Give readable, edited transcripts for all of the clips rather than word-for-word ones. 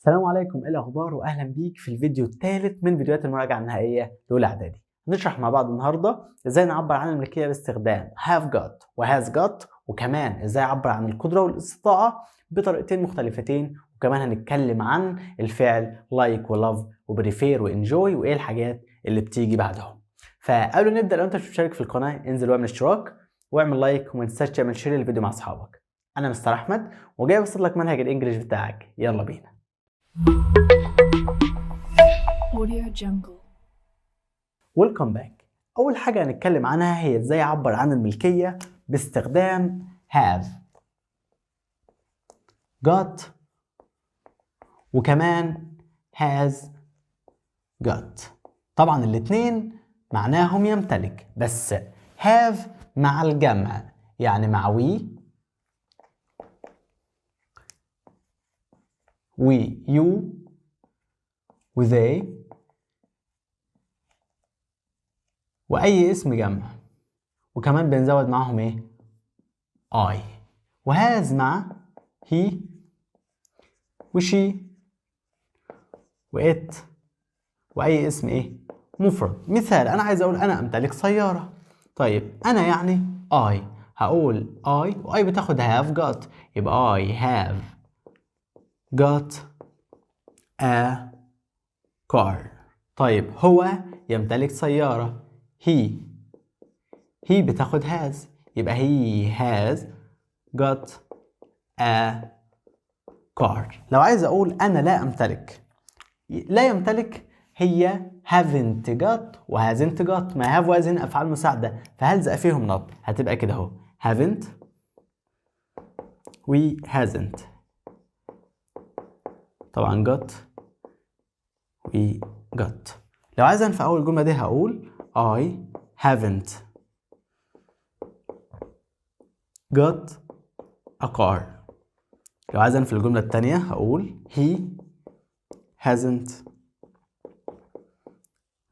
السلام عليكم، ايه الاخبار؟ واهلا بيك في الفيديو الثالث من فيديوهات المراجعه النهائيه لاولى اعدادي. هنشرح مع بعض النهارده ازاي نعبر عن الملكيه باستخدام have got و has got، وكمان ازاي اعبر عن القدره والاستطاعه بطريقتين مختلفتين، وكمان هنتكلم عن الفعل like و love و prefer و enjoy وايه الحاجات اللي بتيجي بعدهم. فقبل ما نبدا، لو انت مش مشترك في القناه انزل واعمل اشتراك واعمل لايك، وما تنساش تعمل شير للفيديو مع اصحابك. انا مستر احمد وجاي ابسط لك منهج الانجليش بتاعك، يلا بينا. Audio Jungle. ويلكم باك. أول حاجة هنتكلم عنها هي إزاي أعبر عن الملكية باستخدام have got وكمان has got. طبعا الاتنين معناهم يمتلك، بس have مع الجمع، يعني مع we you و they وأي اسم جمع، وكمان بنزود معاهم ايه؟ I. وهاز مع he وشي وإت وأي اسم ايه؟ مفرد. مثال، أنا عايز أقول أنا أمتلك سيارة. طيب أنا يعني I، هقول I و I بتاخد have got، يبقى I have got a car. طيب هو يمتلك سيارة. he بتاخد has، يبقى he has got a car. لو عايز اقول انا لا امتلك، لا يمتلك هي haven't got و hasn't got. ما have و has هنا افعال مساعده، فهلزق فيهم not، هتبقى كده اهو haven't و hasn't. طبعا got و got. لو عايز انفع اول جمله دي هقول I haven't got a car. لو عايز انفي الجملة التانية هقول he hasn't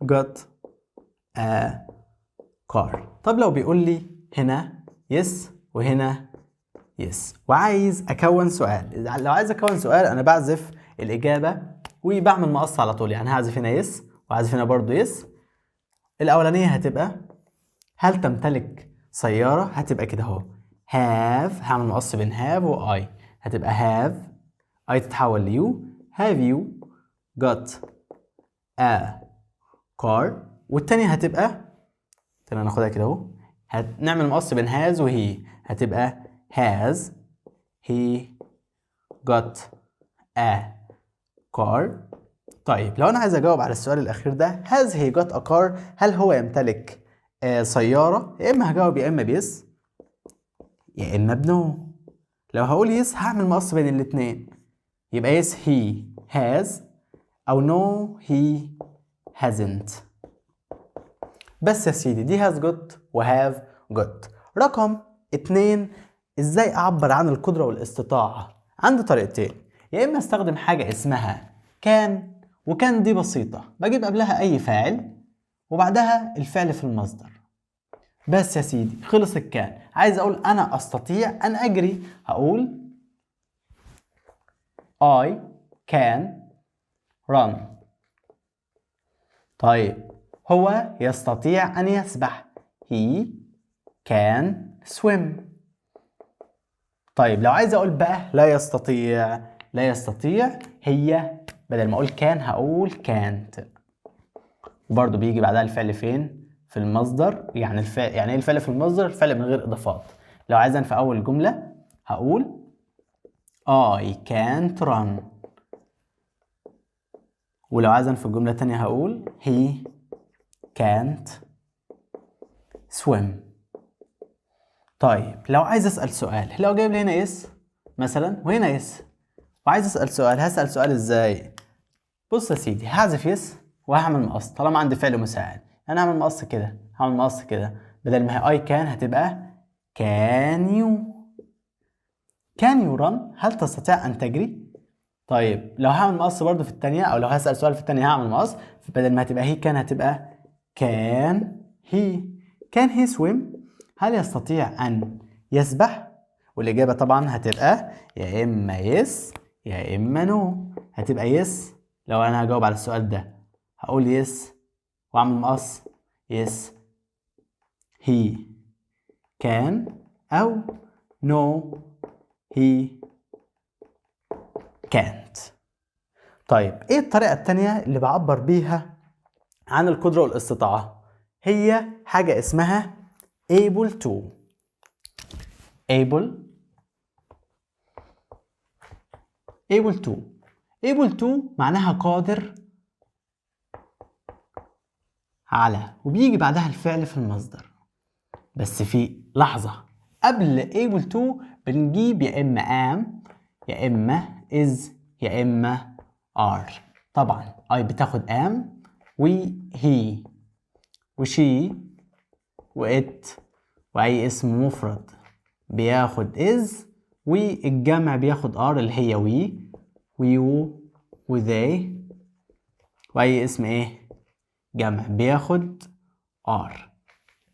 got a car. طب لو بيقول لي هنا yes وهنا yes وعايز اكون سؤال، لو عايز اكون سؤال انا بعزف الاجابة وبعمل مقص على طول، يعني هعزف هنا yes وهعزف هنا برضو yes. الاولانية هتبقى هل تمتلك سيارة، هتبقى كده اهو have، هعمل مقص بين have و I، هتبقى have I تتحول ليو have you got a car. والتانية هتبقى تمام، ناخدها كده اهو، هنعمل مقص بين has و he، هتبقى has he got a car. طيب لو انا عايز اجاوب على السؤال الاخير ده has he got a car، هل هو يمتلك سيارة، يا اما هجاوب يا اما بيس يا اما بنو. لو هقول يس هعمل مقص بين الاتنين، يبقى yes he has او no he hasn't. بس يا سيدي دي has got و have got. رقم 2، ازاي اعبر عن القدرة والاستطاعة؟ عندي طريقتين، يا اما استخدم حاجة اسمها كان، وكان دي بسيطة، بجيب قبلها اي فاعل وبعدها الفعل في المصدر. بس يا سيدي خلص الكان. عايز اقول انا استطيع ان اجري، هقول I can run. طيب هو يستطيع ان يسبح، he can swim. طيب لو عايز اقول بقى لا يستطيع، لا يستطيع هي بدل ما اقول كان هقول can't، وبرضه بيجي بعدها الفعل فين؟ في المصدر. يعني الفعل، يعني ايه الفعل في المصدر؟ الفعل من غير اضافات. لو عايز في اول جمله هقول I can't run، ولو عايز في الجمله الثانيه هقول he can't swim. طيب لو عايز اسال سؤال، لو جايب لي هنا اس مثلا وهنا اس وعايز اسال سؤال، هسال سؤال ازاي؟ بص يا سيدي، هحذف يس وهعمل مقص طالما عندي فعل مساعد. انا هعمل مقص كده، هعمل مقص كده، بدل ما هي اي كان هتبقى كان يو رن، هل تستطيع ان تجري؟ طيب لو هعمل مقص برضو في الثانيه، او لو هسال سؤال في الثانيه هعمل مقص، بدل ما هتبقى هي كان هتبقى كان هي سويم، هل يستطيع ان يسبح؟ والاجابه طبعا هتبقى يا اما يس يا اما نو. هتبقى يس لو انا هجاوب على السؤال ده هقول يس واعمل مقص يس he can او no he can't. طيب ايه الطريقة التانية اللي بعبر بيها عن القدرة والاستطاعة؟ هي حاجة اسمها able to. able to معناها قادر على، وبيجي بعدها الفعل في المصدر. بس في لحظة قبل able to بنجيب يا إما am يا إما is يا إما are. طبعا I بتاخد am و he و she و it، وأي اسم مفرد بياخد is، والجمع بياخد are اللي هي we و you و they، وأي اسم إيه جمع بياخد are.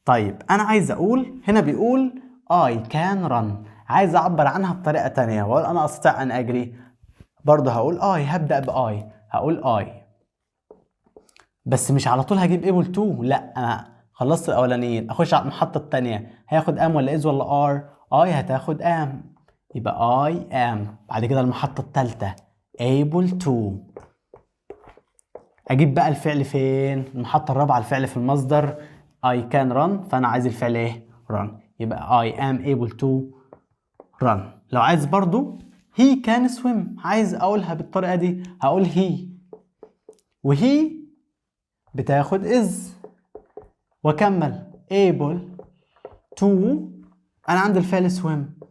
طيب أنا عايز أقول هنا بيقول I can run، عايز أعبر عنها بطريقة تانية وأقول أنا أستطيع أن أجري. برضه هقول I، هبدأ بI، هقول I، بس مش على طول هجيب able to، لا أنا خلصت الأولانيين أخش على المحطة التانية. هياخد am ولا is ولا are؟ I هتاخد am، يبقى I am. بعد كده المحطة التالتة able to. أجيب بقى الفعل فين؟ المحطة الرابعة الفعل في المصدر I can run، فأنا عايز الفعل إيه؟ run، يبقى I am able to run. لو عايز برضو he can swim، عايز أقولها بالطريقة دي هقول he، وهي بتاخد is، وأكمل able to، أنا عندي الفعل swim.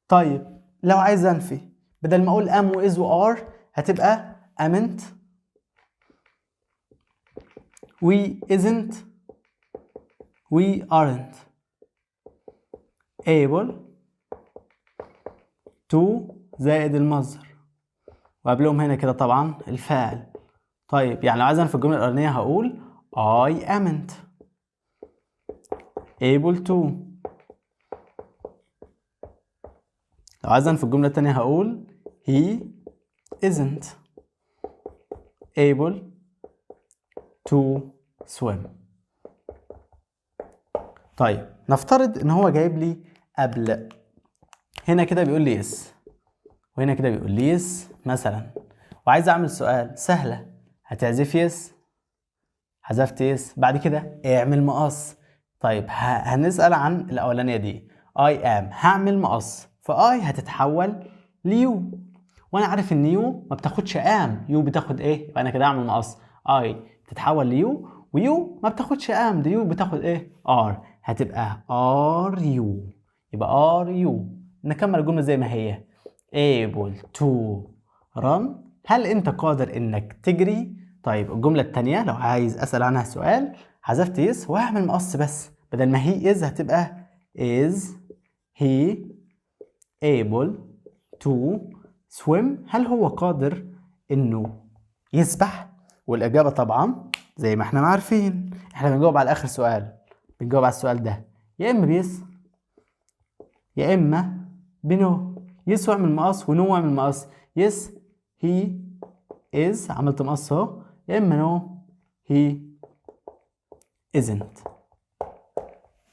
طيب لو عايز أنفي بدل ما أقول am و is و are هتبقى amn't و isn't و aren't able to زائد المصدر وقبلهم هنا كده طبعا الفاعل. طيب يعني لو عايز أنفي الجملة الأولانية هقول I amn't able to. لو عايز أنفي الجملة التانية هقول he isn't able to swim. طيب نفترض ان هو جايب لي قبل هنا كده بيقول لي yes وهنا كده بيقول لي yes مثلا، وعايز اعمل سؤال سهلة. هتعزف yes، حذفت yes، بعد كده اعمل مقص. طيب هنسأل عن الأولانية دي I am، هعمل مقص فI هتتحول ليو، وانا عارف ان يو ما بتاخدش ام، يو بتاخد ايه؟ يبقى انا كده اعمل مقص اي تتحول ليو، ويو ما بتاخدش ام، دي يو بتاخد ايه؟ ار، هتبقى ار يو، يبقى ار يو. نكمل الجمله زي ما هي able to run، هل انت قادر انك تجري؟ طيب الجمله الثانيه لو عايز اسال عنها سؤال حذفت يس وهعمل مقص، بس بدل ما هي از هتبقى is he able to swim، هل هو قادر انه يسبح؟ والاجابه طبعا زي ما احنا عارفين احنا بنجاوب على اخر سؤال، بنجاوب على السؤال ده يا اما بيس يا اما بنو. يس واعمل مقص ونو واعمل مقص. يس هي از عملت مقص اهو، يا اما نو هي isn't.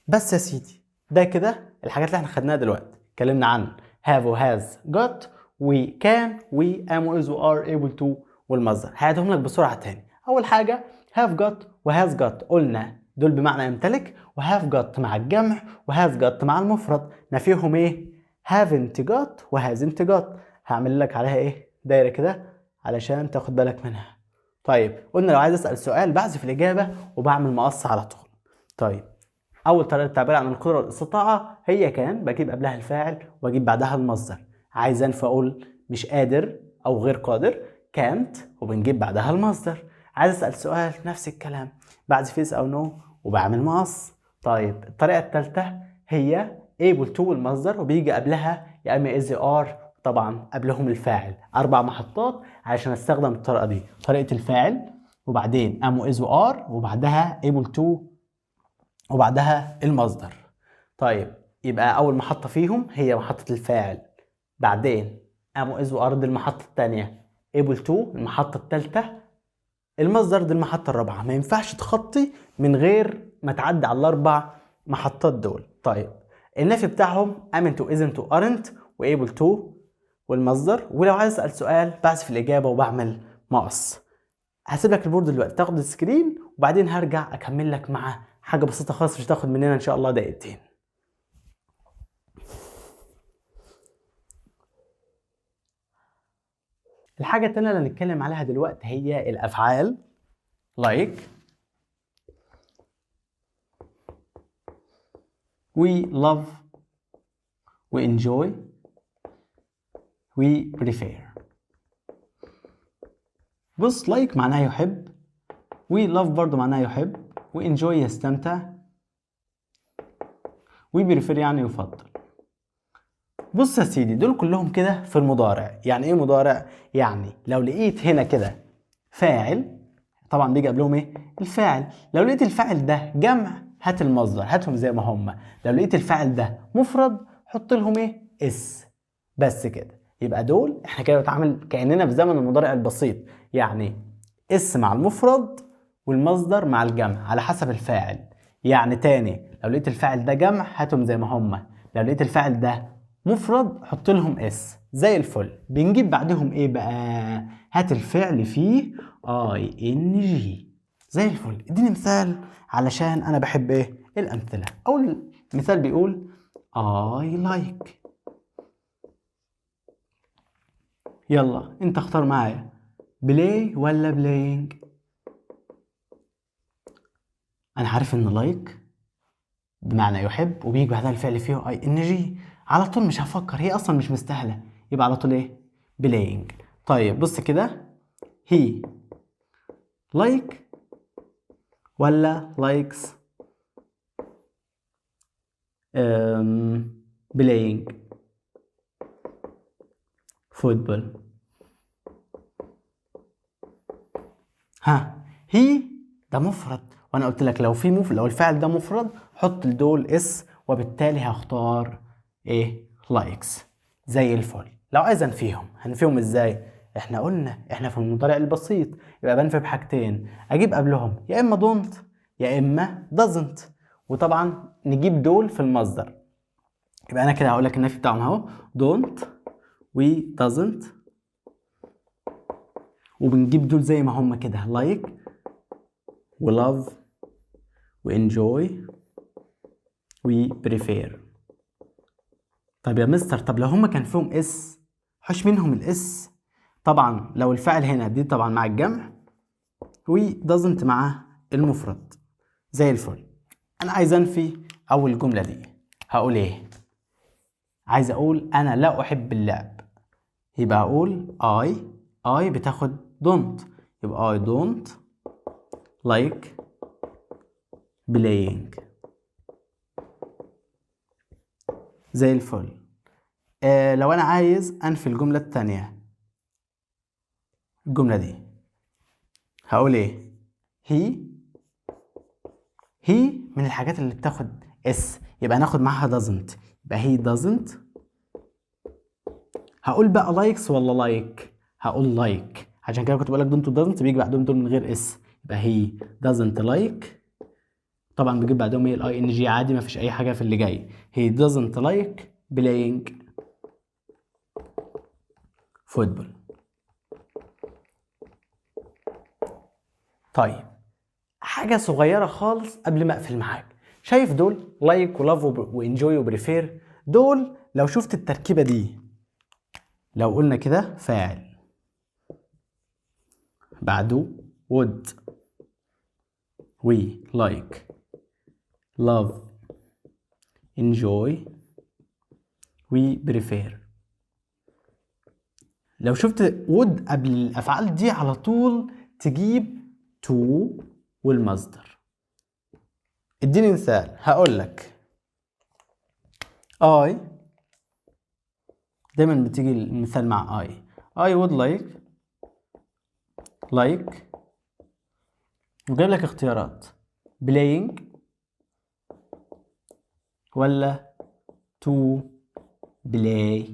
بس يا سيدي ده كده الحاجات اللي احنا خدناها دلوقتي. اتكلمنا عن have و has got و can و am و is و are able to والمصدر. هعيدهم لك بسرعة تاني. أول حاجة have got و has got قلنا دول بمعنى يمتلك، و have got مع الجمع و has got مع المفرد. نفيهم ايه؟ haven't got و hasn't got. هعمل لك عليها ايه؟ دايرة كده علشان تاخد بالك منها. طيب قلنا لو عايز أسأل سؤال بحذف الإجابة وبعمل مقص على طول. طيب أول طريقة تعبير عن القدرة والاستطاعة هي كان بجيب قبلها الفاعل وأجيب بعدها المصدر. عايز أنفي أقول مش قادر أو غير قادر can't وبنجيب بعدها المصدر. عايز أسأل سؤال نفس الكلام، بعزف yes أو no وبعمل مقص. طيب الطريقة الثالثة هي able to والمصدر وبيجي قبلها يا إما is are، طبعا قبلهم الفاعل. 4 محطات علشان أستخدم الطريقة دي، طريقة الفاعل وبعدين am و is و are وبعدها able to وبعدها المصدر. طيب يبقى أول محطة فيهم هي محطة الفاعل بعدين ام از وار دي المحطة التانية، able to المحطة التالتة، المصدر دي المحطة الرابعة. ما ينفعش تخطي من غير ما تعدي على الاربع محطات دول. طيب النفي بتاعهم am to isn't to aren't و able to والمصدر. ولو عايز اسال سؤال بحذف الاجابه وبعمل مقص. هسيب لك البورد دلوقتي تاخد السكرين وبعدين هرجع اكمل لك مع حاجه بسيطه خالص مش هتاخد مننا ان شاء الله دقيقتين. الحاجه الثانيه اللي هنتكلم عليها دلوقتي هي الافعال like we love we enjoy we prefer. بص like معناها يحب، we love برضو معناها يحب، we enjoy يستمتع، we prefer يعني يفضل. بص يا سيدي دول كلهم كده في المضارع. يعني ايه مضارع؟ يعني لو لقيت هنا كده فاعل طبعا بيجي قبلهم ايه؟ الفاعل. لو لقيت الفاعل ده جمع هات المصدر، هاتهم زي ما هم. لو لقيت الفاعل ده مفرد حط لهم ايه؟ اس. بس كده. يبقى دول احنا كده بنتعامل كأننا في زمن المضارع البسيط، يعني اس مع المفرد والمصدر مع الجمع على حسب الفاعل. يعني تاني لو لقيت الفاعل ده جمع هاتهم زي ما هم، لو لقيت الفاعل ده مفرد حط لهم اس زي الفل. بنجيب بعدهم ايه بقى؟ هات الفعل فيه اي ان جي زي الفل. اديني مثال علشان انا بحب ايه الامثله. اول مثال بيقول I like. يلا انت اختار معايا بلاي ولا بلاينج. انا عارف ان لايك بمعنى يحب وبيجي بعدها الفعل فيه اي ان جي على طول، مش هفكر، هي اصلا مش مستاهله، يبقى على طول ايه بلاينج. طيب بص كده he like ولا likes playing football. ها هي ده مفرد وانا قلت لك لو لو الفعل ده مفرد حط لدول اس وبالتالي هختار ايه likes زي الفل. لو عايز انفيهم هنفيهم ازاي؟ احنا قلنا احنا في المضارع البسيط يبقى بنفي بحاجتين، اجيب قبلهم يا اما don't يا اما doesn't، وطبعا نجيب دول في المصدر. يبقى انا كده هقول لك النفي بتاعهم اهو don't و doesn't، وبنجيب دول زي ما هم كده like و love و enjoy و prefer. طب يا مستر طب لو هم كان فيهم اس حش منهم الاس. طبعا لو الفعل هنا دي طبعا مع الجمع و doesn't مع المفرد زي الفل. انا عايز انفي اول جملة دي هقول ايه؟ عايز اقول انا لا احب اللعب، يبقى اقول I بتاخد don't، يبقى I don't like playing زي الفل. لو انا عايز انفي الجملة التانية الجملة دي هقول ايه؟ he من الحاجات اللي بتاخد اس يبقى ناخد معاها doesn't، يبقى he doesn't. هقول بقى likes ولا like؟ هقول like، عشان كده كنت بقول لك don't و doesn't بيجي بعدهم دول من غير اس، يبقى he doesn't like. طبعا بيجيب بعدهم ايه الاي ان جي عادي، مفيش اي حاجه في اللي جاي. he doesn't like playing football. طيب حاجه صغيره خالص قبل ما اقفل معاك، شايف دول like ولاف وانجوي وبريفير؟ دول لو شفت التركيبه دي لو قلنا كده فاعل بعده would we like love enjoy we prefer. لو شفت would قبل الافعال دي على طول تجيب to والمصدر. اديني مثال هقول لك I دايما بتيجي المثال مع I would like وجايب لك اختيارات playing ولا to play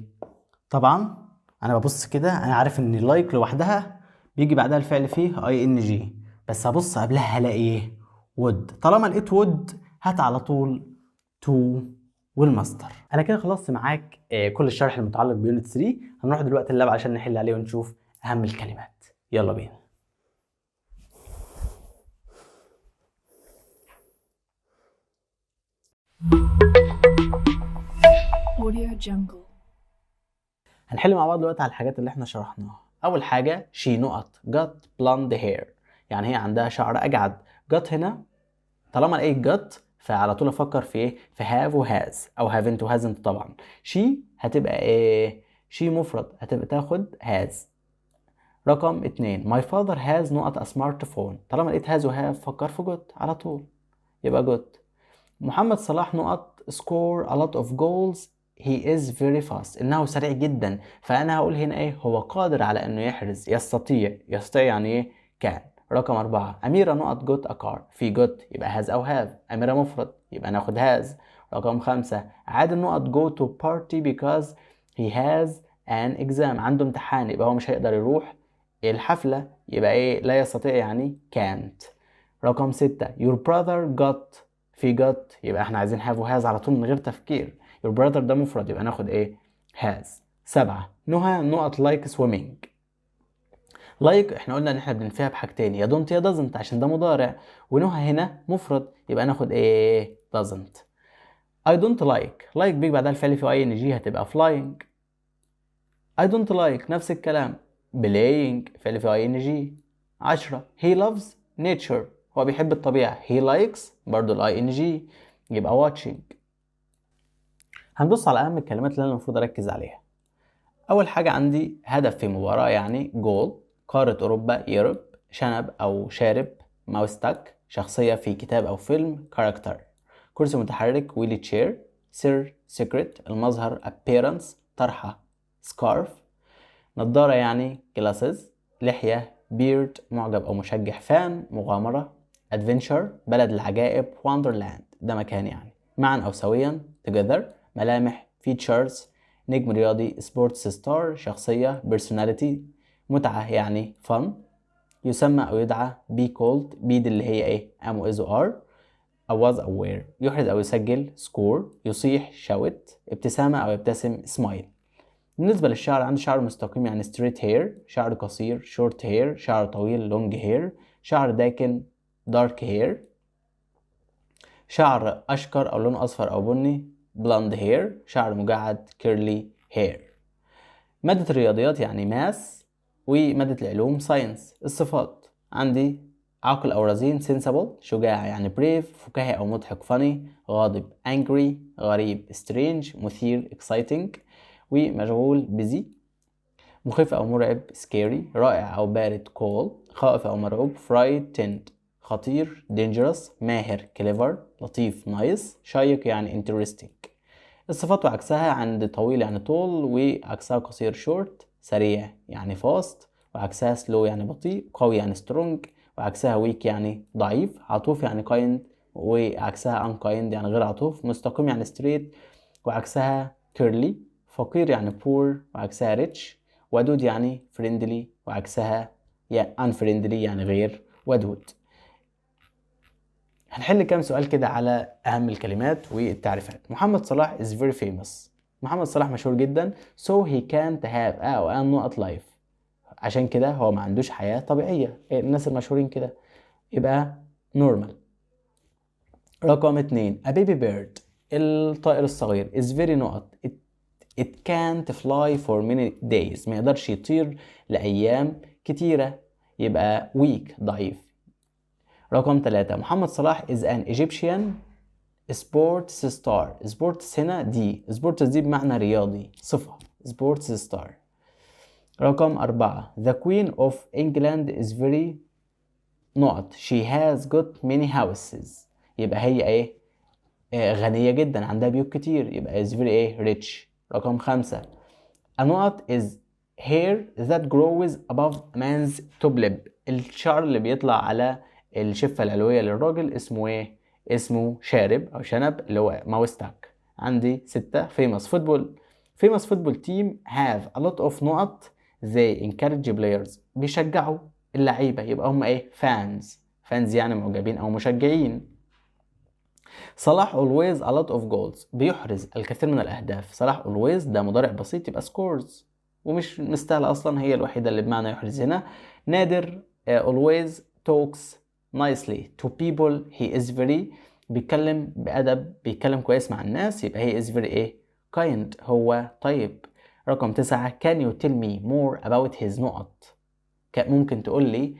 طبعا انا ببص كده، انا عارف ان لايك لوحدها بيجي بعدها الفعل فيه اي ان جي، بس هبص قبلها هلاقي ايه؟ would. طالما لقيت would هات على طول to والمصدر. انا كده خلصت معاك كل الشرح المتعلق بيونت 3. هنروح دلوقتي اللاب عشان نحل عليه ونشوف اهم الكلمات. يلا بينا. Audio Jungle. هنحل مع بعض دلوقتي على الحاجات اللي احنا شرحناها. اول حاجه she نقط got blonde hair، يعني هي عندها شعر اجعد. got هنا طالما لقيت got فعلى طول افكر في ايه؟ في have و has او haven't و hasn't. طبعا she هتبقى ايه؟ she مفرد هتبقى تاخد has. رقم 2 my father has نقط a smartphone، طالما لقيت has و have فكر في got على طول يبقى got. محمد صلاح نقط score a lot of goals he is very fast، انه سريع جدا، فانا هقول هنا ايه؟ هو قادر على انه يحرز. يستطيع يعني ايه؟ كان. رقم 4 أميرة نقط got a car، في got يبقى has أو have، أميرة مفرد يبقى ناخد has. رقم 5 عادل نقط go to party because he has an exam، عنده امتحان يبقى هو مش هيقدر يروح الحفلة، يبقى ايه؟ لا يستطيع يعني can't. رقم 6 your brother got، في got يبقى احنا عايزين have و has على طول من غير تفكير. your brother ده مفرد يبقى ناخد ايه؟ has. 7 نهى نقط like swimming، لايك احنا قلنا ان احنا بننفيها بحاجتين، يا دونت يا doesn't عشان ده مضارع، ونهى هنا مفرد يبقى ناخد ايه؟ doesn't. I don't like بيجي بعدها الفعل في اي ان جي هتبقى flying. I don't like نفس الكلام playing فعل في اي ان جي. 10 he loves nature، هو بيحب الطبيعة. he likes برضو الاي ان جي يبقى watching. هنبص على اهم الكلمات اللي انا المفروض اركز عليها. اول حاجة عندي هدف في مباراة يعني goal، قارة أوروبا يوروب، شنب أو شارب ماوستاك، شخصية في كتاب أو فيلم character، كرسي متحرك ويلي تشير، سر secret، المظهر appearance، طرحة scarf، نظارة يعني glasses، لحية beard، معجب أو مشجع فان، مغامرة adventure، بلد العجائب wonderland ده مكان يعني، معا أو سويا together، ملامح features، نجم رياضي sports star، شخصية personality، متعة يعني fun، يسمى أو يدعى be called، be دي اللي هي إيه؟ am و is و are، أو was أو were، يحرز أو يسجل score، يصيح shout، ابتسامة أو يبتسم smile. بالنسبة للشعر عندي شعر مستقيم يعني straight hair، شعر قصير short hair، شعر طويل long hair، شعر داكن dark hair، شعر أشقر أو لون أصفر أو بني blonde hair، شعر مجعد curly hair. مادة الرياضيات يعني ماس، ومادة العلوم ساينس. الصفات عندي عاقل أو رزين sensible، شجاع يعني brave، فكاهي أو مضحك funny، غاضب angry، غريب strange، مثير exciting، ومشغول busy، مخيف أو مرعب scary، رائع أو بارد cool، خائف أو مرعوب frightened، خطير dangerous، ماهر clever، لطيف nice، شيق يعني interesting. الصفات وعكسها عند طويل يعني طول، وعكسها قصير short، سريع يعني fast، وعكسها slow يعني بطيء، قوي يعني strong، وعكسها weak يعني ضعيف، عطوف يعني kind، وعكسها unkind يعني غير عطوف، مستقيم يعني straight، وعكسها curly، فقير يعني poor، وعكسها rich، ودود يعني friendly، وعكسها unfriendly يعني غير ودود. هنحل كام سؤال كده على أهم الكلمات والتعريفات. محمد صلاح is very famous، محمد صلاح مشهور جدا so he can't have أو an not life، عشان كده هو ما عندوش حياة طبيعية. الناس المشهورين كده يبقى normal. رقم 2 a baby bird، الطائر الصغير is very نقط it can't fly for many days، ما يقدرش يطير لأيام كتيرة يبقى weak ضعيف. رقم 3 محمد صلاح is an Egyptian sports star، sports هنا دي sports دي بمعنى رياضي صفة sports star. رقم 4 the queen of England is very نقط she has got many houses، يبقى هي ايه؟ غنية جدا عندها بيوت كتير يبقى is very ايه؟ rich. رقم 5 a نقط is hair that grows above man's top lip، الشعر اللي بيطلع على الشفة العلوية للراجل اسمه ايه؟ اسمه شارب او شنب اللي هو ماوستاك. عندي 6 famous football، famous football team have a lot of نقط. they encourage players. بيشجعوا اللعيبة، يبقى هم ايه؟ fans يعني معجبين او مشجعين. صلاح always a lot of goals. بيحرز الكثير من الاهداف. صلاح always ده مضارع بسيط يبقى scores، ومش مستاهلة اصلا، هي الوحيدة اللي بمعنى يحرز هنا. نادر always talks nicely to people. he is very بيتكلم بأدب، بيتكلم كويس مع الناس، يبقى he is very ايه؟ kind، هو طيب. رقم 9 can you tell me more about his نقط. ممكن تقول لي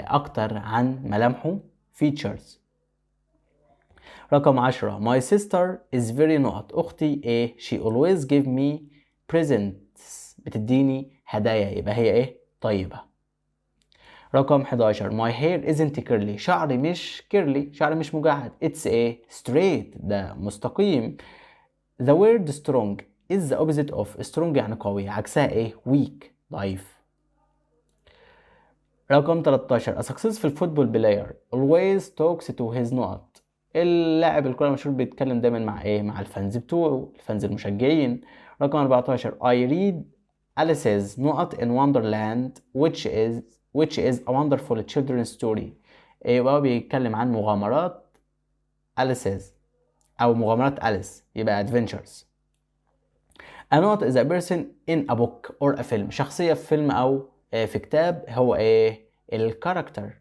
اكتر عن ملامحه features. رقم 10 my sister is very نقط. اختي ايه؟ she always give me presents. بتديني هدايا، يبقى هي ايه؟ طيبة. رقم 11 my hair isn't curly. شعري مش curly، شعري مش مجعد. it's ايه؟ straight، ده مستقيم. the word strong is the opposite of strong يعني قوي، عكسها ايه؟ weak، ضعيف. رقم 13 a successful football player always talks to his نقط. اللاعب الكرة المشهور بيتكلم دايما مع ايه؟ مع الفانز بتوعه، الفانز المشجعين. رقم 14 I read Alice's نقط in Wonderland which is a wonderful children's story. ايه بقى؟ بيتكلم عن مغامرات Alice's او مغامرات أليس، يبقى adventures. A نقط is a person in a book or a film. شخصية في فيلم او في كتاب، هو ايه؟ الكاركتر.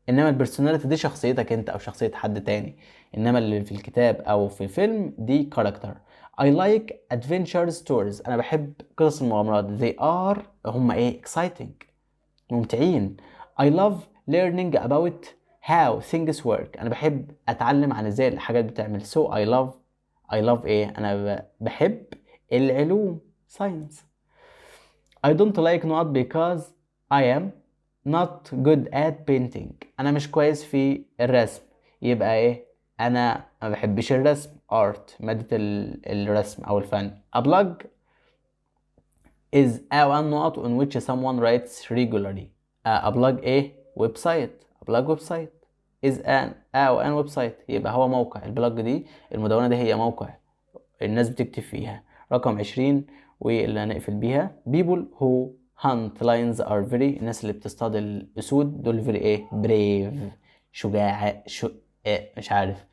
انما البرسوناليتي دي شخصيتك انت او شخصية حد تاني، انما اللي في الكتاب او في الفيلم دي كاركتر. I like adventure stories. انا بحب قصص المغامرات. they are هم ايه؟ exciting، ممتعين. I love learning about how things work. انا بحب اتعلم عن ازاي الحاجات بتعمل. so I love ايه؟ انا بحب العلوم science. I don't like نقط because I am not good at painting. انا مش كويس في الرسم، يبقى ايه؟ انا ما بحبش الرسم art، مادة الرسم او الفن. A blog is a one نقط on which someone writes regularly. a blog ايه؟ ويب سايت. a blog ويب سايت is an ويب سايت، يبقى هو موقع. البلوج دي المدونة دي هي موقع الناس بتكتب فيها. رقم 20 واللي هنقفل بيها people who hunt lions are very. الناس اللي بتصطاد الأسود دول very ايه؟ brave، شجاع مش عارف.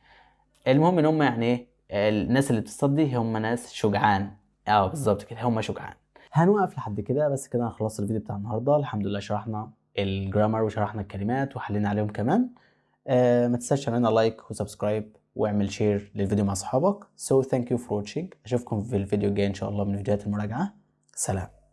المهم ان هم يعني ايه؟ الناس اللي بتصطاد دي هم ناس شجعان. بالظبط كده، هم شجعان. هنوقف لحد كده، بس كده خلصت الفيديو بتاع النهارده. الحمد لله شرحنا الجرامر وشرحنا الكلمات وحلينا عليهم كمان. ما تنساش تعملنا لايك وسبسكرايب واعمل شير للفيديو مع اصحابك. so thank you for watching. اشوفكم في الفيديو الجاي ان شاء الله من فيديوهات المراجعة. سلام.